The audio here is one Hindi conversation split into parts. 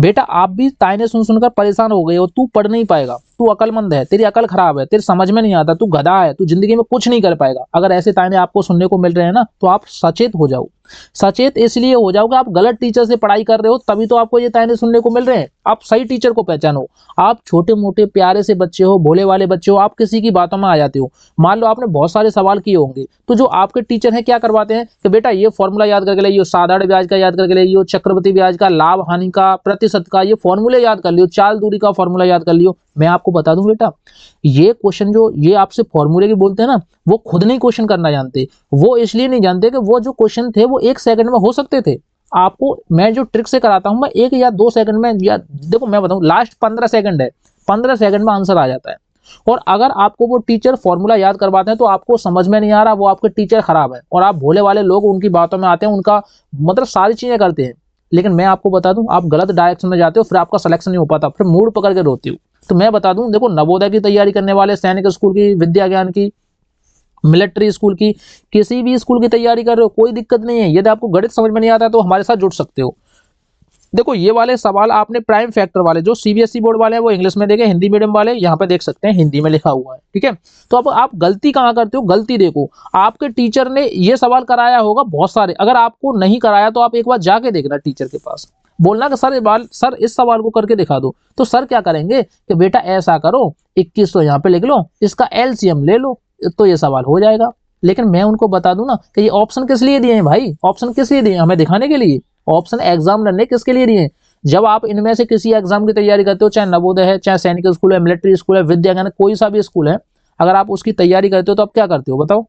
बेटा आप भी ताने सुन सुनकर परेशान हो गए हो, तू पढ़ नहीं पाएगा, तू अकलमंद है, तेरी अकल खराब है, तेरे समझ में नहीं आता, तू गधा है, तू जिंदगी में कुछ नहीं कर पाएगा। अगर ऐसे ताने आपको सुनने को मिल रहे हैं ना, तो आप सचेत हो जाओ। सचेत इसलिए हो जाओ कि आप गलत टीचर से पढ़ाई कर रहे हो, तभी तो आपको ये ताने सुनने को मिल रहे हैं। आप सही टीचर को पहचानो। आप छोटे मोटे प्यारे से बच्चे हो, भोले वाले बच्चे हो, आप किसी की बातों में आ जाते हो। मान लो आपने बहुत सारे सवाल किए होंगे, तो जो आपके टीचर हैं क्या करवाते हैं कि बेटा ये फॉर्मूला याद करके लाइयो, साधारण ब्याज का याद करके लाइयो, चक्रवृद्धि ब्याज का, लाभ हानि का, प्रतिशत का, ये फॉर्मूले याद कर लियो, चाल दूरी का फॉर्मूला याद कर लियो। मैं आपको बता दूं बेटा, ये क्वेश्चन जो ये आपसे फॉर्मूले की बोलते हैं ना, वो खुद नहीं क्वेश्चन करना जानते। वो इसलिए नहीं जानते कि वो जो क्वेश्चन थे वो 1 सेकंड में हो सकते थे। आपको मैं जो ट्रिक से कराता हूं, मैं 1 या 2 सेकंड में, या देखो मैं बताऊं, लास्ट 15 सेकंड है, 15 सेकंड में आंसर आ जाता है। और अगर आपको वो टीचर फॉर्मूला याद करवाते हैं तो आपको समझ में नहीं आ रहा, वो आपके टीचर खराब है, और आप भोले वाले लोग उनकी बातों में आते हैं, उनका मतलब सारी चीजें करते हैं। लेकिन मैं आपको बता दूं, आप गलत डायरेक्शन में जाते हो, फिर आपका सिलेक्शन नहीं हो पाता, फिर मूड पकड़ के रोती हो। तो मैं बता दूं, देखो नवोदय की तैयारी करने वाले, सैनिक स्कूल की, विद्या ज्ञान की, मिलिट्री स्कूल की, किसी भी स्कूल की तैयारी कर रहे हो, कोई दिक्कत नहीं है। यदि आपको गणित समझ में नहीं आता है तो हमारे साथ जुड़ सकते हो। देखो ये वाले सवाल आपने प्राइम फैक्टर वाले, जो सीबीएसई बोर्ड वाले हैं वो इंग्लिश में देखे, हिंदी मीडियम वाले यहाँ पे देख सकते हैं हिंदी में लिखा हुआ है, ठीक है। तो अब आप गलती कहाँ करते हो, गलती देखो, आपके टीचर ने ये सवाल कराया होगा बहुत सारे, अगर आपको नहीं कराया तो आप एक बार जाके देखना टीचर के पास, बोलना कि सर इस सवाल को करके दिखा दो। तो सर क्या करेंगे कि बेटा ऐसा करो, 2100 यहाँ पे लिख लो, इसका एलसीएम ले लो, तो ये सवाल हो जाएगा। लेकिन मैं उनको बता दूं ना कि ये ऑप्शन किस लिए दिए हैं भाई, ऑप्शन किस लिए दिए हैं, हमें दिखाने के लिए। ऑप्शन एग्जामिनर ने किसके लिए दिए हैं? जब आप इनमें से किसी एग्जाम की तैयारी करते हो, चाहे नवोदय है, चाहे सैनिक स्कूल है, मिलिट्री स्कूल है, विद्या ज्ञान, कोई सा भी स्कूल है, अगर आप उसकी तैयारी करते हो तो आप क्या करते हो बताओ?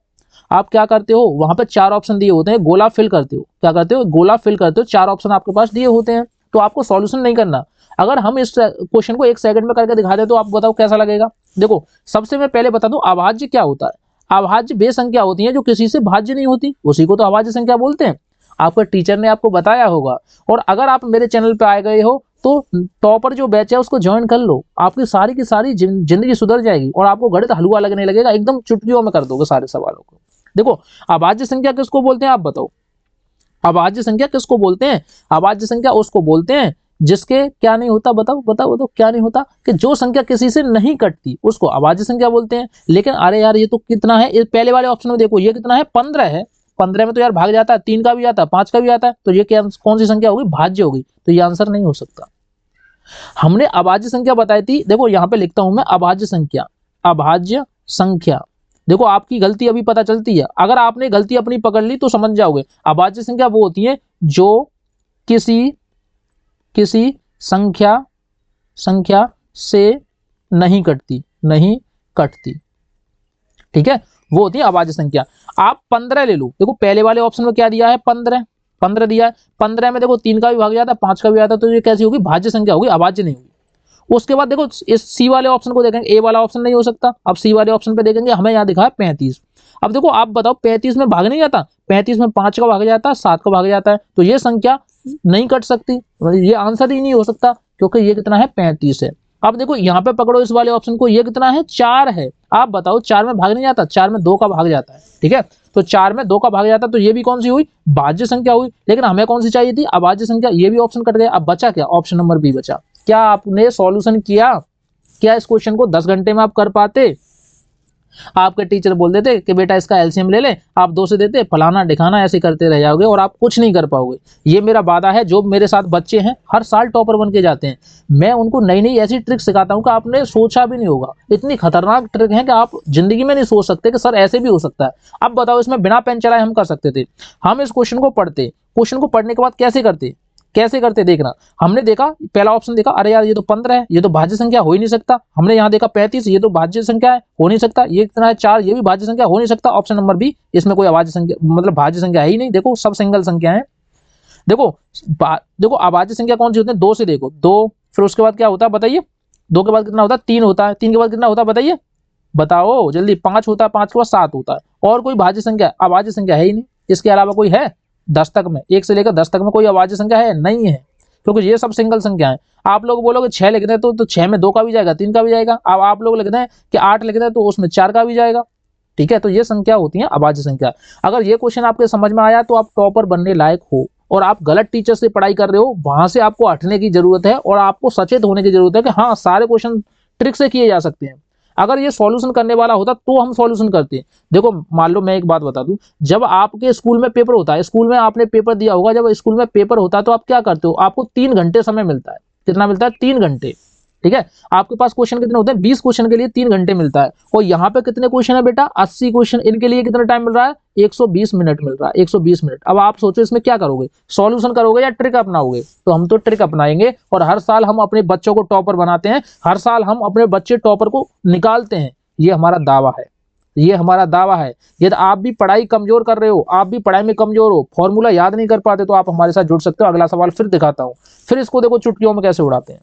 आप क्या करते हो, वहां पे 4 ऑप्शन दिए होते हैं, गोला फिल करते हो। क्या करते हो? गोला फिल करते हो, 4 ऑप्शन आपके पास दिए होते हैं, तो आपको सॉल्यूशन नहीं करना। अगर हम इस क्वेश्चन को 1 सेकंड में करके दिखा दे तो आप बताओ कैसा लगेगा? देखो सबसे मैं पहले बता दूं, अभाज्य क्या होता है। अभाज्य वे संख्या होती है जो किसी से भाज्य नहीं होती, उसी को तो अभाज्य संख्या बोलते हैं। आपका टीचर ने आपको बताया होगा। और अगर आप मेरे चैनल पे आए गए हो तो टॉपर जो बैच है उसको ज्वाइन कर लो, आपकी सारी की सारी जिंदगी सुधर जाएगी और आपको गणित हलवा लगने लगेगा, एकदम चुटकियों में कर दोगे सारे सवालों को। देखो अभाज्य संख्या किसको बोलते हैं आप बताओ? अभाज्य संख्या किसको बोलते हैं? अभाज्य संख्या उसको बोलते हैं जिसके क्या नहीं होता, बताओ बताओ बताओ, क्या नहीं होता? कि जो संख्या किसी से नहीं कटती उसको अभाज्य संख्या बोलते हैं। लेकिन अरे यार ये तो कितना है, ये पहले वाले ऑप्शन में देखो, ये कितना है, 15 है। 15 में तो यार भाग जाता है, 3 का भी आता है, 5 का भी आता है, तो ये क्या कौन सी संख्या होगी? भाज्य होगी, तो ये आंसर नहीं हो सकता। हमने अभाज्य संख्या बताई थी, देखो यहाँ पे लिखता हूं मैं, अभाज्य संख्या, अभाज्य संख्या। देखो आपकी गलती अभी पता चलती है, अगर आपने गलती अपनी पकड़ ली तो समझ जाओगे। अभाज्य संख्या वो होती है जो किसी किसी संख्या संख्या से नहीं कटती, नहीं कटती, ठीक है, वो होती है अभाज्य संख्या। आप 15 ले लो, देखो पहले वाले ऑप्शन में क्या दिया है, 15 15 दिया है। 15 में देखो 3 का भी भाग जाता है, 5 का भी आता है, तो ये कैसी होगी? भाज्य संख्या होगी, अभाज्य नहीं होगी। उसके बाद देखो इस सी वाले ऑप्शन को देखेंगे, ए वाला ऑप्शन नहीं हो सकता। अब सी वाले ऑप्शन पे देखेंगे, हमें यहाँ दिखा है 35। अब देखो आप बताओ 35 में भाग नहीं जाता, 35 में 5 का भाग जाता है, 7 का भाग जाता है, तो ये संख्या नहीं कट सकती, ये आंसर ही नहीं हो सकता, क्योंकि ये कितना है, 35 है। अब देखो यहाँ पे पकड़ो इस वाले ऑप्शन को, ये कितना है, 4 है। आप बताओ 4 में भाग नहीं जाता, 4 में 2 का भाग जाता है, ठीक है, तो 4 में 2 का भाग जाता है, तो ये भी कौन सी हुई? भाज्य संख्या हुई। लेकिन हमें कौन सी चाहिए थी? अभाज्य संख्या। ये भी ऑप्शन कट गया, अब बचा क्या? ऑप्शन नंबर बी बचा। क्या आपने सॉल्यूशन किया? क्या इस क्वेश्चन को 10 घंटे में आप कर पाते? आपके टीचर बोल देते कि बेटा इसका एलसीएम ले ले, आप 2 से देते, फलाना ढिकाना ऐसे करते रह जाओगे और आप कुछ नहीं कर पाओगे। ये मेरा वादा है, जो मेरे साथ बच्चे हैं हर साल टॉपर बन के जाते हैं, मैं उनको नई नई ऐसी ट्रिक सिखाता हूँ कि आपने सोचा भी नहीं होगा। इतनी खतरनाक ट्रिक है कि आप जिंदगी में नहीं सोच सकते कि सर ऐसे भी हो सकता है। अब बताओ इसमें बिना पेन चलाए हम कर सकते थे। हम इस क्वेश्चन को पढ़ते, क्वेश्चन को पढ़ने के बाद कैसे करते, कैसे करते देखना। हमने देखा पहला ऑप्शन देखा, अरे यार ये तो 15 है, ये तो भाज्य संख्या हो ही नहीं सकता। हमने यहाँ देखा 35, ये तो भाज्य संख्या है, हो नहीं सकता। ये कितना है, 4, ये भी भाज्य संख्या, हो नहीं सकता। ऑप्शन नंबर बी, इसमें कोई अभाज्य संख्या मतलब भाज्य संख्या है ही नहीं। देखो सब सिंगल संख्या है। देखो देखो अभाज्य संख्या कौन सी होती है? 2 से देखो, 2, फिर उसके बाद क्या होता है बताइए? 2 के बाद कितना होता है? 3 होता है। 3 के बाद कितना होता है बताइए, बताओ जल्दी? 5 होता है, 5 के बाद 7 होता है। और कोई भाज्य संख्या, अभाज्य संख्या है ही नहीं। इसके अलावा कोई है? 10 तक में, 1 से लेकर 10 तक में कोई अभाज्य संख्या है? नहीं है, क्योंकि ये सब सिंगल संख्या है। आप लोग बोलोगे 6 लिख दें तो 6 में 2 का भी जाएगा, 3 का भी जाएगा। अब आप लोग लिख दें कि 8 लिख दें तो उसमें 4 का भी जाएगा, ठीक है। तो ये संख्या होती है अभाज्य संख्या। अगर ये क्वेश्चन आपके समझ में आया तो आप टॉपर बनने लायक हो, और आप गलत टीचर से पढ़ाई कर रहे हो, वहां से आपको हटने की जरूरत है और आपको सचेत होने की जरूरत है कि हाँ सारे क्वेश्चन ट्रिक से किए जा सकते हैं। अगर ये सॉल्यूशन करने वाला होता तो हम सॉल्यूशन करते। देखो मान लो मैं एक बात बता दूं, जब आपके स्कूल में पेपर होता है, स्कूल में आपने पेपर दिया होगा, जब स्कूल में पेपर होता है तो आप क्या करते हो, आपको 3 घंटे समय मिलता है। कितना मिलता है? 3 घंटे। ठीक है, आपके पास क्वेश्चन कितने होते हैं? 20 क्वेश्चन के लिए 3 घंटे मिलता है। और यहाँ पे कितने क्वेश्चन है बेटा? 80 क्वेश्चन। इनके लिए कितना टाइम मिल रहा है? 120 मिनट मिल रहा है, 120 मिनट। अब आप सोचो इसमें क्या करोगे, सॉल्यूशन करोगे या ट्रिक अपनाओगे? तो हम तो ट्रिक अपनाएंगे और हर साल हम अपने बच्चों को टॉपर बनाते हैं, हर साल हम अपने बच्चे टॉपर को निकालते हैं। ये हमारा दावा है, ये हमारा दावा है। यदि आप भी पढ़ाई कमजोर कर रहे हो, आप भी पढ़ाई में कमजोर हो, फॉर्मूला याद नहीं कर पाते, तो आप हमारे साथ जुड़ सकते हो। अगला सवाल फिर दिखाता हूं, फिर इसको देखो चुटकियों में कैसे उड़ाते हैं।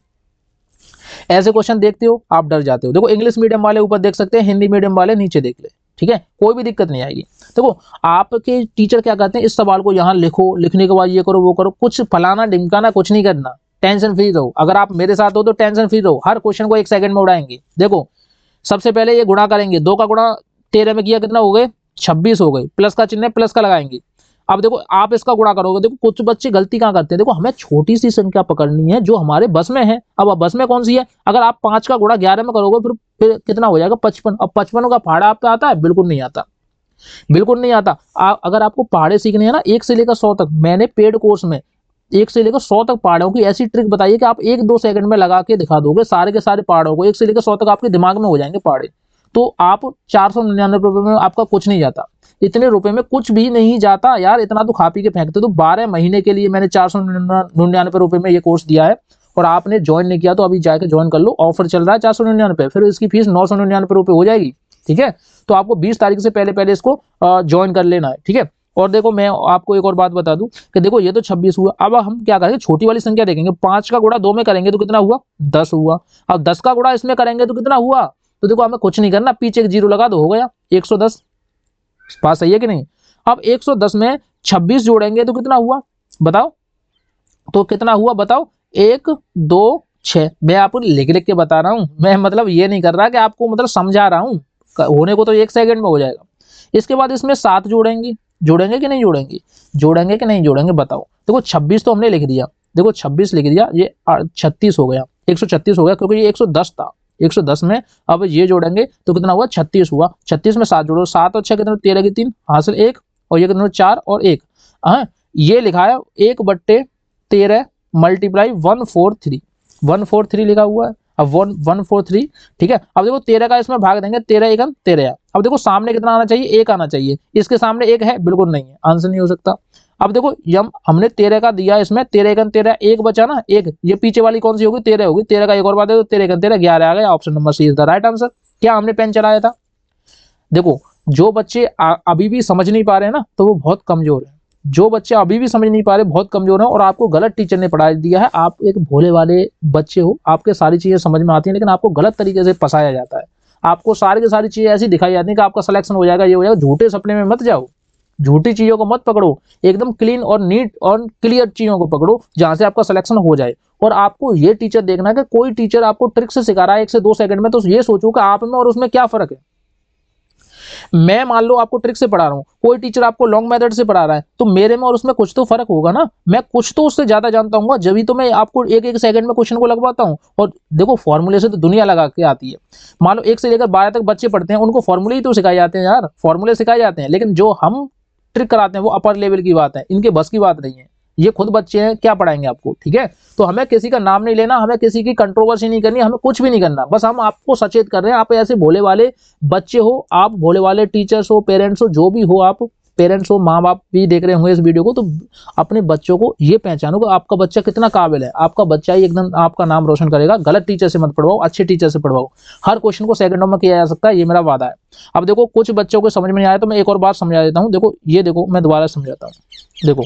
ऐसे क्वेश्चन देखते हो आप डर जाते हो। देखो इंग्लिश मीडियम वाले ऊपर देख सकते हैं, हिंदी मीडियम वाले नीचे देख ले। ठीक है, कोई भी दिक्कत नहीं आएगी। देखो आपके टीचर क्या कहते हैं, इस सवाल को यहाँ लिखो, लिखने के बाद ये करो वो करो, कुछ फलाना ढिमकाना कुछ नहीं करना, टेंशन फ्री रहो। अगर आप मेरे साथ हो तो टेंशन फ्री रहो, हर क्वेश्चन को 1 सेकंड में उड़ाएंगे। देखो सबसे पहले ये गुणा करेंगे, 2 का गुणा 13 में किया, कितना हो गए? 26 हो गए। प्लस का चिन्ह है, प्लस का लगाएंगे। अब देखो आप इसका गुणा करोगे, देखो कुछ बच्चे गलती कहाँ करते हैं, देखो हमें छोटी सी संख्या पकड़नी है जो हमारे बस में है। अब बस में कौन सी है? अगर आप 5 का गुणा 11 में करोगे फिर कितना हो जाएगा? 55। अब 55 का पहाड़ा आपका आता है? बिल्कुल नहीं आता, बिल्कुल नहीं आता। अगर आपको पहाड़े सीखने हैं ना 1 से लेकर 100 तक, मैंने पेड कोर्स में 1 से लेकर 100 तक पहाड़ों की ऐसी ट्रिक बताइए कि आप 1-2 सेकंड में लगा के दिखा दोगे सारे के सारे पहाड़ों को, 1 से लेकर 100 तक आपके दिमाग में हो जाएंगे पहाड़े। तो आप 499 रुपए में आपका कुछ नहीं जाता, इतने रुपए में कुछ भी नहीं जाता यार, इतना तो खा पी के फेंकते। तो 12 महीने के लिए मैंने 499 रुपए में ये कोर्स दिया है, और आपने ज्वाइन नहीं किया तो अभी जाके ज्वाइन कर लो, ऑफर चल रहा है 499, फिर इसकी फीस 999 रुपए हो जाएगी। ठीक है, तो आपको 20 तारीख से पहले पहले इसको ज्वाइन कर लेना है। ठीक है, और देखो मैं आपको एक और बात बता दूं कि देखो ये तो 26 हुआ। अब हम क्या करेंगे, छोटी वाली संख्या देखेंगे। 5 का गुणा 2 में करेंगे तो कितना हुआ? 10 हुआ। अब 10 का गुणा इसमें करेंगे तो कितना हुआ? तो देखो हमें कुछ नहीं करना, पीछे एक जीरो लगा दो, हो गया 110। बात सही है कि नहीं? अब 110 में 26 जोड़ेंगे तो कितना हुआ बताओ? तो कितना हुआ बताओ? 1 2 6। मैं आपको लिख लिख के बता रहा हूं, मैं मतलब ये नहीं कर रहा कि आपको मतलब समझा रहा हूं, होने को तो 1 सेकंड में हो जाएगा। इसके बाद इसमें 7 जोड़ेंगे, जोड़ेंगे कि नहीं जोड़ेंगे? जोड़ेंगे कि नहीं जोड़ेंगे बताओ? देखो 26 तो हमने लिख दिया, देखो 26 लिख दिया, ये 36 हो गया, 136 हो गया, क्योंकि ये 110 था। 110 में अब ये जोड़ेंगे तो कितना हुआ? 36 हुआ। 36 में 7 जोड़ो, 7 और 6 कितना? 13 की 3 हासिल 1, और ये कितना? 4 और 1। हाँ, ये लिखा है 1/13 मल्टीप्लाई 143, 143 लिखा हुआ है। अब 143। ठीक है, अब देखो 13 का इसमें भाग देंगे, 13 एकम 13। अब देखो सामने कितना आना चाहिए? 1 आना चाहिए। इसके सामने 1 है? बिल्कुल नहीं है, आंसर नहीं हो सकता। अब देखो यम हमने 13 का दिया, इसमें 13 एकम 13, 1 बचा ना, 1। ये पीछे वाली कौन सी होगी? 13 होगी। 13 का एक और बात है तो 13 एकम 13 11 आ गया। Option number C is the right answer. क्या हमने पेन चलाया था? देखो जो बच्चे अभी भी समझ नहीं पा रहे हैं ना, तो वो बहुत कमजोर है। जो बच्चे अभी भी समझ नहीं पा रहे बहुत कमजोर है, और आपको गलत टीचर ने पढ़ा दिया है। आप एक भोले वाले बच्चे हो, आपके सारी चीजें समझ में आती हैं, लेकिन आपको गलत तरीके से फंसाया जाता है। आपको सारी की सारी चीजें ऐसी दिखाई जाती है कि आपका सिलेक्शन हो जाएगा, ये हो जाएगा। झूठे सपने में मत जाओ, झूठी चीजों को मत पकड़ो, एकदम क्लीन और नीट और क्लियर चीजों को पकड़ो जहां से आपका सिलेक्शन हो जाए। और आपको ये टीचर देखना है कि कोई टीचर आपको ट्रिक से सिखा रहा है 1 से 2 सेकंड में, तो ये सोचो कि आप में और उसमें क्या फर्क है। मैं मान लो आपको ट्रिक से पढ़ा रहा हूँ, कोई टीचर आपको लॉन्ग मेथड से पढ़ा रहा है, तो मेरे में और उसमें कुछ तो फर्क होगा ना। मैं कुछ तो उससे ज्यादा जानता हूँ, जब तो मैं आपको 1-1 सेकंड में क्वेश्चन को लगवाता हूँ। और देखो फॉर्मूले से तो दुनिया लगा के आती है। मान लो 1 से लेकर 12 तक बच्चे पढ़ते हैं, उनको फॉर्मूले ही तो सिखाए जाते हैं यार, फॉर्मूले सिखाए जाते हैं। लेकिन जो हम ट्रिक कराते हैं वो अपर लेवल की बात है, इनके बस की बात नहीं है। ये खुद बच्चे हैं, क्या पढ़ाएंगे आपको? ठीक है, तो हमें किसी का नाम नहीं लेना, हमें किसी की कंट्रोवर्सी नहीं करनी, हमें कुछ भी नहीं करना। बस हम आपको सचेत कर रहे हैं। आप ऐसे भोले वाले बच्चे हो, आप भोले वाले टीचर्स हो, पेरेंट्स हो, जो भी हो, आप पेरेंट्स हो, माँ बाप भी देख रहे होंगे इस वीडियो को, तो अपने बच्चों को ये पहचानो कि आपका बच्चा कितना काबिल है। आपका बच्चा ही एकदम आपका नाम रोशन करेगा। गलत टीचर से मत पढ़वाओ, अच्छे टीचर से पढ़वाओ। हर क्वेश्चन को सेकंडों में किया जा सकता है, ये मेरा वादा है। अब देखो कुछ बच्चों को समझ में नहीं आया तो मैं एक और बात समझा देता हूँ। देखो ये देखो, मैं दोबारा समझाता हूँ। देखो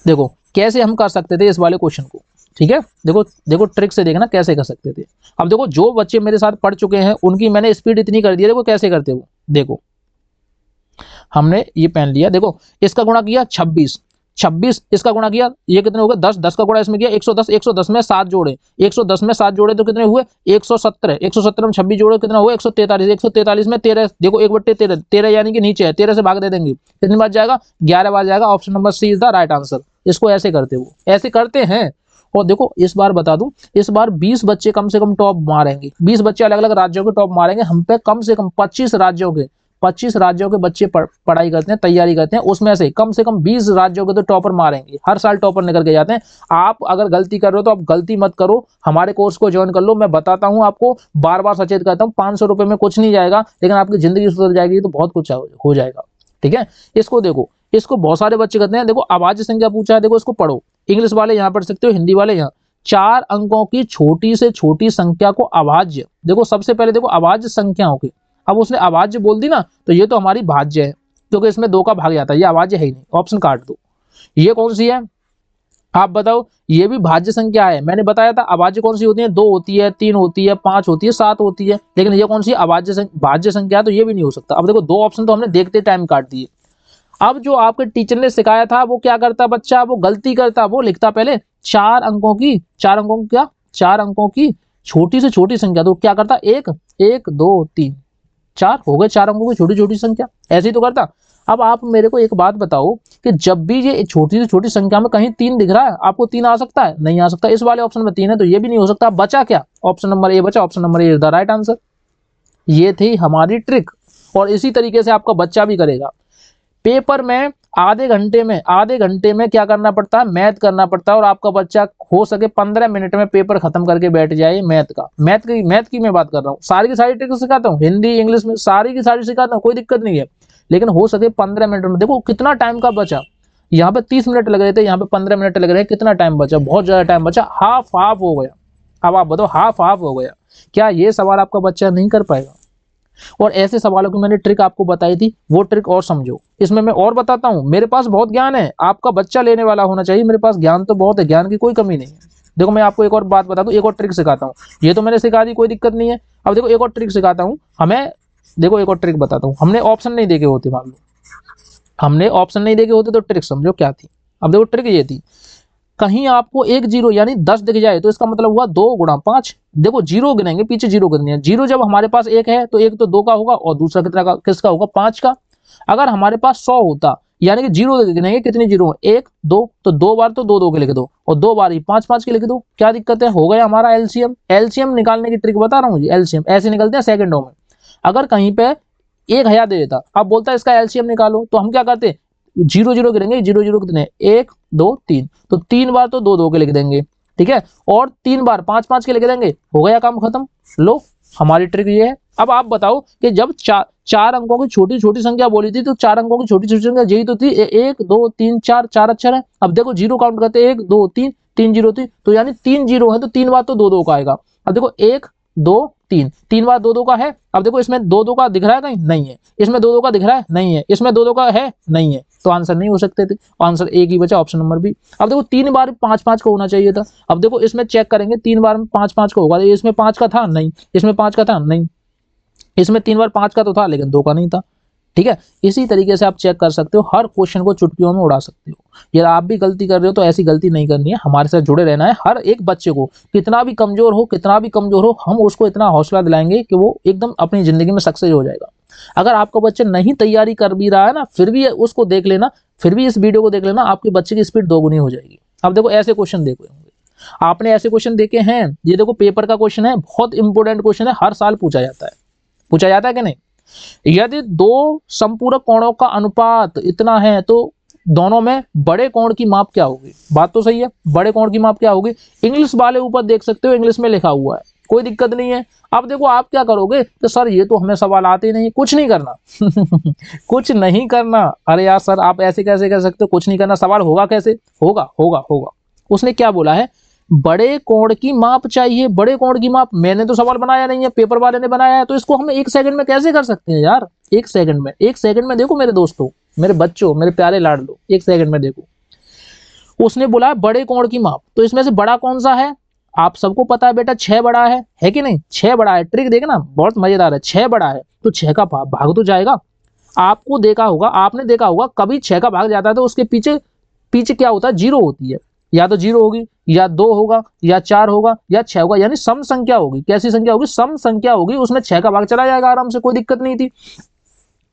देखो कैसे हम कर सकते थे इस वाले क्वेश्चन को। ठीक है, देखो देखो ट्रिक से देखना कैसे कर सकते थे। अब देखो जो बच्चे मेरे साथ पढ़ चुके हैं उनकी मैंने स्पीड इतनी कर दी है, देखो कैसे करते वो। देखो हमने ये पेन लिया, देखो इसका गुणा किया 26, 26 इसका गुणा किया, ये कितने हो गए 10, 10 का गुणा इसमें किया 110, 110 में 7 जोड़े, 110 में 7 जोड़े तो कितने हुए 117, 117 में 26 जोड़े कितना हुआ 143, 143 में 13, देखो 1/13, 13 यानी कि नीचे है, 13 से भाग दे देंगे, कितनी बार जाएगा 11 बार जाएगा। Option number C is the right answer. इसको ऐसे करते हो, ऐसे करते हैं। और देखो इस बार बता दूं, इस बार 20 बच्चे कम से कम टॉप मारेंगे, 20 बच्चे अलग अलग राज्यों के टॉप मारेंगे, हम पे कम से कम 25 राज्यों के बच्चे पढ़ाई करते हैं, तैयारी करते हैं, उसमें से कम 20 राज्यों के तो टॉपर मारेंगे, हर साल टॉपर निकल के जाते हैं। आप अगर गलती कर रहे हो तो आप गलती मत करो, हमारे कोर्स को ज्वाइन कर लो। मैं बताता हूँ आपको, बार बार सचेत करता हूँ, 500 रुपए में कुछ नहीं जाएगा, लेकिन आपकी जिंदगी सुधर जाएगी तो बहुत कुछ हो जाएगा। ठीक है, इसको देखो, इसको बहुत सारे बच्चे करते हैं। देखो अभाज्य संख्या पूछा है, देखो इसको पढ़ो, इंग्लिश वाले यहाँ पढ़ सकते हो, हिंदी वाले यहाँ। 4 अंकों की छोटी से छोटी संख्या को अभाज्य, देखो सबसे पहले देखो अभाज्य संख्याओं की, अब उसने अभाज्य बोल दी ना, तो ये तो हमारी भाज्य है, क्योंकि इसमें 2 का भाग जाता है, ये अभाज्य है ही नहीं, ऑप्शन काट दो। ये कौन सी है आप बताओ, ये भी भाज्य संख्या है। मैंने बताया था अभाज्य कौन सी होती है, 2 होती है, 3 होती है, 5 होती है, 7 होती है, लेकिन ये कौन सी भाज्य संख्या है, तो ये भी नहीं हो सकता। अब देखो 2 ऑप्शन तो हमने देखते टाइम काट दिए। अब जो आपके टीचर ने सिखाया था वो क्या करता बच्चा, वो गलती करता, वो लिखता पहले 4 अंकों की, 4 अंकों की छोटी से छोटी संख्या, तो क्या करता 1 1 2 3 4 हो गए 4 अंकों की छोटी छोटी संख्या, ऐसे ही तो करता। अब आप मेरे को एक बात बताओ कि जब भी ये छोटी से छोटी संख्या में कहीं 3 दिख रहा है, आपको 3 आ सकता है, नहीं आ सकता। इस वाले ऑप्शन में 3 है तो ये भी नहीं हो सकता। बचा क्या, ऑप्शन नंबर ए बचा, option number A is the right answer. ये थी हमारी ट्रिक, और इसी तरीके से आपका बच्चा भी करेगा। पेपर में आधे घंटे में क्या करना पड़ता है, मैथ करना पड़ता है, और आपका बच्चा हो सके 15 मिनट में पेपर खत्म करके बैठ जाए। मैथ की मैं बात कर रहा हूँ, सारी की सारी ट्रिक सिखाता हूँ, हिंदी इंग्लिश में सारी की सारी सिखाता हूँ, कोई दिक्कत नहीं है, लेकिन हो सके 15 मिनट में। देखो कितना टाइम का बचा, यहाँ पे 30 मिनट लग रहे थे, यहाँ पे 15 मिनट लग रहे हैं, कितना टाइम बचा, बहुत ज्यादा टाइम बचा, हाफ हो गया। अब आप बताओ हाफ हो गया, क्या ये सवाल आपका बच्चा नहीं कर पाएगा? और ऐसे सवालों की मैंने ट्रिक आपको बताई थी, वो ट्रिक और समझो। इसमें मैं और बताता हूँ, मेरे पास बहुत ज्ञान है, आपका बच्चा लेने वाला होना चाहिए, मेरे पास ज्ञान तो बहुत है, ज्ञान की कोई कमी नहीं है। देखो मैं आपको एक और बात बता दूं, एक और ट्रिक सिखाता हूँ, ये तो मैंने सिखा दी, कोई दिक्कत नहीं है। अब देखो एक और ट्रिक सिखाता हूँ, देखो एक और ट्रिक बताता हूँ। हमने ऑप्शन नहीं देखे होते, मान लो हमने ऑप्शन नहीं देखे होते तो ट्रिक समझो क्या थी। अब देखो ट्रिक ये थी, कहीं आपको 1 0 यानी 10 दिख जाए तो इसका मतलब हुआ 2 गुणा 5। देखो जीरो गिनेंगे, पीछे जीरो गिनेंगे, जीरो जब हमारे पास 1 है तो 1 तो 2 का होगा, और दूसरा किसका होगा 5 का। अगर हमारे पास 100 होता, यानी कि जीरो गिनेंगे, कितने जीरो 1 2, तो 2 बार तो 2 2 के लिख दो, और 2 बार ही 5 5 के लिख दो, क्या दिक्कत है, हो गया हमारा एलसीएम। एलसीएम निकालने की ट्रिक बता रहा हूँ जी, एलसीएम ऐसे निकलते हैं सेकंडों में। अगर कहीं पे 1000 दे देता, अब बोलता है इसका एलसीएम निकालो, तो हम क्या करते, जीरो जीरो गिनेंगे, जीरो जीरो कितने 1 2 3, तो 3 बार तो 2 2 के लिख देंगे, ठीक है, और 3 बार 5 5 के लिख देंगे, हो गया काम खत्म। लो हमारी ट्रिक ये है। अब आप बताओ कि जब 4 अंकों की छोटी छोटी संख्या बोली थी, तो 4 अंकों की छोटी छोटी संख्या यही तो थी, 1 2 3 4, 4 अक्षर है। अब देखो जीरो काउंट करते 1 2 3, 3 जीरो थी, तो यानी 3 जीरो है, तो 3 बार तो 2 2 का आएगा। अब देखो 1 2 3, 3 बार 2 2 का है। अब देखो इसमें 2 2 का दिख रहा है कहीं, नहीं है, इसमें 2 2 का दिख रहा है, नहीं है, इसमें 2 2 का है, नहीं है, तो आंसर नहीं हो सकते थे, आंसर एक ही बचा, ऑप्शन नंबर बी। अब देखो 3 बार 5 5 का होना चाहिए था। अब देखो इसमें चेक करेंगे, 3 बार में 5 5 का होगा, इसमें 5 का था नहीं, इसमें 5 का था नहीं, इसमें 3 बार 5 का तो था लेकिन 2 का नहीं था, ठीक है। इसी तरीके से आप चेक कर सकते हो, हर क्वेश्चन को चुटकियों में उड़ा सकते हो। यार आप भी गलती कर रहे हो तो ऐसी गलती नहीं करनी है, हमारे साथ जुड़े रहना है। हर एक बच्चे को कितना भी कमजोर हो, हम उसको इतना हौसला दिलाएंगे कि वो एकदम अपनी जिंदगी में सक्सेस हो जाएगा। अगर आपका बच्चा नहीं तैयारी कर भी रहा है ना, फिर भी उसको देख लेना, फिर भी इस वीडियो को देख लेना, आपके बच्चे की स्पीड 2 गुनी हो जाएगी। अब देखो ऐसे क्वेश्चन देखो, आपने ऐसे क्वेश्चन देखे हैं, ये देखो पेपर का क्वेश्चन है, बहुत इंपॉर्टेंट क्वेश्चन है, हर साल पूछा जाता है कि नहीं। यदि 2 संपूरक कोणों का अनुपात इतना है तो दोनों में बड़े कोण की माप क्या होगी? बात तो सही है, बड़े कोण की माप क्या होगी? इंग्लिश वाले ऊपर देख सकते हो, इंग्लिश में लिखा हुआ है, कोई दिक्कत नहीं है। अब देखो आप क्या करोगे, तो सर ये तो हमें सवाल आते नहीं, कुछ नहीं करना कुछ नहीं करना। अरे यार सर आप ऐसे कैसे कह सकते हो, कुछ नहीं करना, सवाल होगा कैसे, होगा। उसने क्या बोला है, बड़े कोण की माप चाहिए, बड़े कोण की माप। मैंने तो सवाल बनाया नहीं है, पेपर वाले ने बनाया है, तो इसको हम 1 सेकंड में कैसे कर सकते हैं यार? 1 सेकंड में देखो मेरे दोस्तों, मेरे बच्चों, मेरे प्यारे लाडलो, 1 सेकंड में देखो। उसने बोला बड़े कोण की माप, तो इसमें से बड़ा कौन सा है? आप सबको पता है बेटा 6 बड़ा है कि नहीं? 6 बड़ा है। ट्रिक देखना बहुत मजेदार है, 6 बड़ा है तो 6 का भाग तो जाएगा। आपने देखा होगा कभी 6 का भाग जाता है तो उसके पीछे पीछे क्या होता है, जीरो होती है, या तो जीरो होगी, या 2 होगा, या 4 होगा, या 6 होगा, यानी सम संख्या होगी। कैसी संख्या होगी, सम संख्या होगी, उसमें 6 का भाग चला जाएगा आराम से, कोई दिक्कत नहीं थी।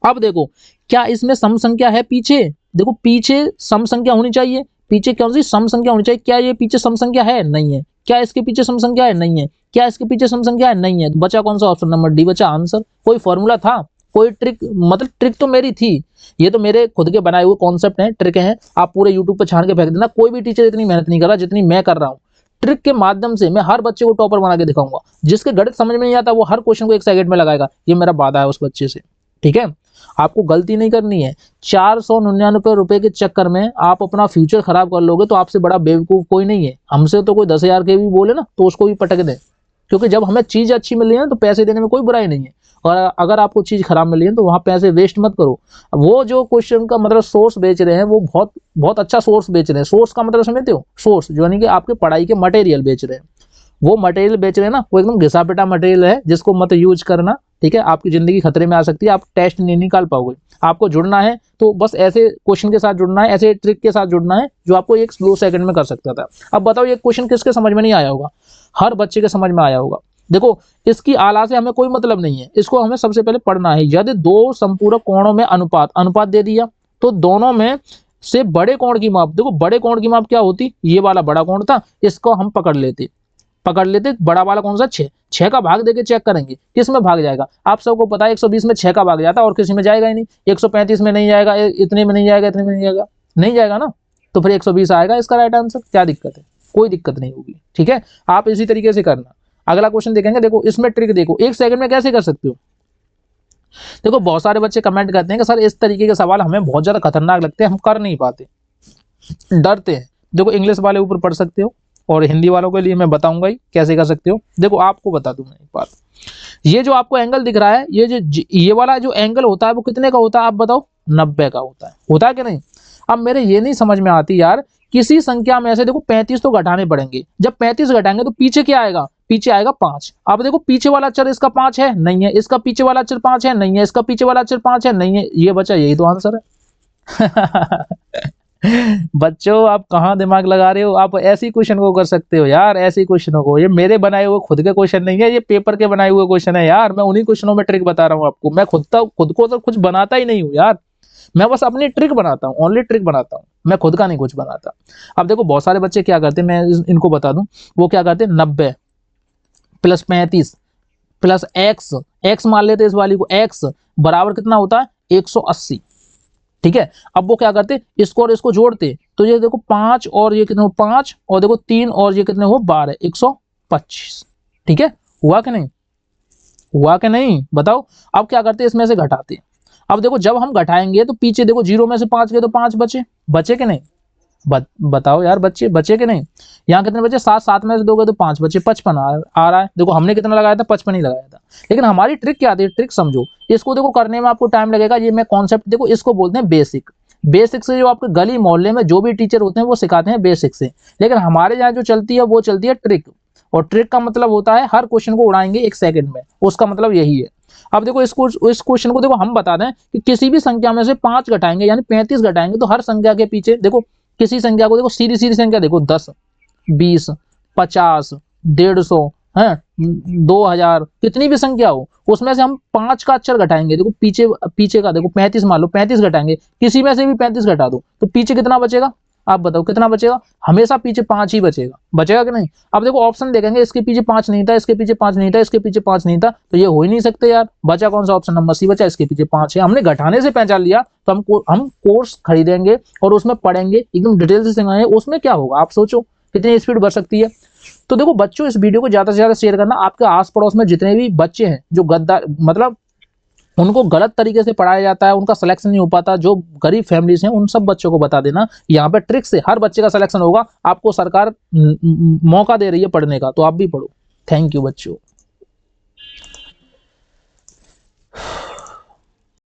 अब देखो क्या इसमें सम संख्या है पीछे, देखो पीछे सम संख्या होनी चाहिए, पीछे कौन सी सम संख्या होनी चाहिए, क्या ये पीछे सम संख्या है, नहीं है। क्या इसके पीछे सम संख्या है, नहीं है। क्या इसके पीछे सम संख्या है, नहीं है। बचा कौन सा, ऑप्शन नंबर डी बचा आंसर। कोई फॉर्मूला था, कोई ट्रिक, मतलब ट्रिक तो मेरी थी, ये तो मेरे खुद के बनाए हुए कॉन्सेप्ट हैं, ट्रिक हैं, आप पूरे यूट्यूब पे छान के फेंक देना, कोई भी टीचर इतनी मेहनत नहीं कर रहा जितनी मैं कर रहा हूँ। ट्रिक के माध्यम से मैं हर बच्चे को टॉपर बना के दिखाऊंगा। जिसके गणित समझ में नहीं आता वो हर क्वेश्चन को 1 सेकंड में लगाएगा, ये मेरा वादा है उस बच्चे से, ठीक है। आपको गलती नहीं करनी है। 499 रुपए के चक्कर में आप अपना फ्यूचर खराब कर लोगे तो आपसे बड़ा बेवकूफ कोई नहीं है। हमसे तो कोई 10,000 के भी बोले ना तो उसको भी पटक दे, क्योंकि जब हमें चीज अच्छी मिल रही है ना तो पैसे देने में कोई बुराई नहीं है। और अगर आपको चीज खराब मिल रही है तो वहां पैसे वेस्ट मत करो। वो जो क्वेश्चन का मतलब सोर्स बेच रहे हैं वो बहुत बहुत अच्छा सोर्स बेच रहे हैं। सोर्स का मतलब समझते हो, सोर्स जो यानी कि आपके पढ़ाई के मटेरियल बेच रहे हैं, वो मटेरियल बेच रहे हैं ना, वो एकदम घिसा पिटा मटेरियल है, जिसको मत यूज करना, ठीक है। आपकी जिंदगी खतरे में आ सकती है, आप टेस्ट नहीं निकाल पाओगे। आपको जुड़ना है तो बस ऐसे क्वेश्चन के साथ जुड़ना है, ऐसे ट्रिक के साथ जुड़ना है जो आपको 1-2 सेकंड में कर सकता था। अब बताओ ये क्वेश्चन किसके समझ में नहीं आया होगा, हर बच्चे के समझ में आया होगा। देखो इसकी आला से हमें कोई मतलब नहीं है, इसको हमें सबसे पहले पढ़ना है। यदि 2 संपूरक कोणों में अनुपात दे दिया तो दोनों में से बड़े कोण की माप, देखो बड़े कोण की माप क्या होती, ये वाला बड़ा कोण था, इसको हम पकड़ लेते बड़ा वाला कौन सा, 6 का भाग देके चेक करेंगे किस में भाग जाएगा। आप सबको पता है 120 में 6 का भाग जाता है और किसी में जाएगा ही नहीं। 135 में नहीं जाएगा, इतने में नहीं जाएगा, इतने में नहीं जाएगा ना, तो फिर 120 आएगा इसका राइट आंसर। क्या दिक्कत है, कोई दिक्कत नहीं होगी, ठीक है। आप इसी तरीके से करना। अगला क्वेश्चन देखेंगे, देखो इसमें ट्रिक देखो, 1 सेकंड में कैसे कर सकते हो। देखो बहुत सारे बच्चे कमेंट करते हैं कि सर इस तरीके के सवाल हमें बहुत ज्यादा खतरनाक लगते हैं, हम कर नहीं पाते, डरते हैं। देखो इंग्लिश वाले ऊपर पढ़ सकते हो और हिंदी वालों के लिए मैं बताऊंगा ही कैसे कर सकते हो। देखो आपको बता दूं मैं एक बात, ये जो आपको एंगल दिख रहा है, ये वाला जो एंगल होता है वो कितने का होता है, आप बताओ। 90 का होता है कि नहीं। अब मेरे ये नहीं समझ में आती यार, किसी संख्या में से देखो 35 तो घटाने पड़ेंगे, जब 35 घटाएंगे तो पीछे क्या आएगा, पीछे आएगा 5। अब देखो पीछे वाला अक्षर इसका 5 है, नहीं है। इसका पीछे वाला अक्षर 5 है, नहीं है। इसका पीछे वाला अक्षर 5 है, नहीं है। ये बचा, यही तो आंसर है। बच्चों आप कहाँ दिमाग लगा रहे हो, आप ऐसी क्वेश्चन को कर सकते हो यार, ऐसी क्वेश्चनों को। ये मेरे बनाए हुए खुद के क्वेश्चन नहीं है, ये पेपर के बनाए हुए क्वेश्चन है यार। मैं उन्हीं क्वेश्चनों में ट्रिक बता रहा हूँ आपको। मैं खुद को तो कुछ बनाता ही नहीं हूँ यार, मैं बस अपनी ट्रिक बनाता हूँ, ओनली ट्रिक बनाता हूँ, मैं खुद का नहीं कुछ बनाता। अब देखो बहुत सारे बच्चे क्या करते हैं, मैं इनको बता दूं, वो क्या करते हैं, 90 + 35 + x मान लेते इस वाली को, x बराबर कितना होता है, 180, ठीक है। अब वो क्या करते, इसको और इसको जोड़ते, तो ये देखो 5 और ये कितने हो, 5 और देखो 3 और ये कितने हो, 12, 125, ठीक है। हुआ कि नहीं, हुआ कि नहीं बताओ। अब क्या करते, इसमें से घटाते। अब देखो जब हम घटाएंगे तो पीछे देखो 0 में से 5 गए तो 5 बचे कि नहीं, बताओ यार, बचे कि नहीं। यहाँ कितने बचे, 7 में से 2 गए तो 5 बचे, 55 आ रहा है। देखो हमने कितना लगाया था, 55 ही लगाया था। लेकिन हमारी ट्रिक क्या थी, ट्रिक समझो इसको। देखो करने में आपको टाइम लगेगा, ये मैं कॉन्सेप्ट, देखो इसको बोलते हैं बेसिक से। जो आपके गली मोहल्ले में जो भी टीचर होते हैं वो सिखाते हैं बेसिक से, लेकिन हमारे यहाँ जो चलती है वो चलती है ट्रिक। और ट्रिक का मतलब होता है हर क्वेश्चन को उड़ाएंगे 1 सेकंड में, उसका मतलब यही है। अब देखो इस क्वेश्चन को देखो हम बता दें कि किसी भी संख्या में से 5 घटाएंगे यानी 35 घटाएंगे तो हर संख्या के पीछे देखो, किसी संख्या को देखो, सीधी संख्या देखो, 10, 20, 50, 150 है, 2000, कितनी भी संख्या हो उसमें से हम 5 का अक्षर घटाएंगे। देखो पीछे का देखो 35 मान लो, 35 घटाएंगे, किसी में से भी 35 घटा दो तो पीछे कितना बचेगा, आप बताओ कितना बचेगा। हमेशा पीछे 5 ही बचेगा कि नहीं। अब देखो ऑप्शन देखेंगे, इसके पीछे 5 नहीं था, इसके पीछे 5 नहीं था, इसके पीछे 5 नहीं था, तो ये हो ही नहीं सकते यार। बचा कौन सा, ऑप्शन नंबर सी बचा, इसके पीछे 5 है। हमने घटाने से पहचान लिया तो हम कोर्स खरीदेंगे और उसमें पढ़ेंगे, एकदम डिटेल से सिखाएंगे। उसमें क्या होगा आप सोचो, कितनी स्पीड बढ़ सकती है। तो देखो बच्चों इस वीडियो को ज्यादा से ज्यादा शेयर करना। आपके आस पड़ोस में जितने भी बच्चे हैं जो गद्दार, मतलब उनको गलत तरीके से पढ़ाया जाता है, उनका सिलेक्शन नहीं हो पाता, जो गरीब फैमिलीज हैं, उन सब बच्चों को बता देना यहाँ पे ट्रिक से हर बच्चे का सिलेक्शन होगा। आपको सरकार मौका दे रही है पढ़ने का, तो आप भी पढ़ो। थैंक यू बच्चों।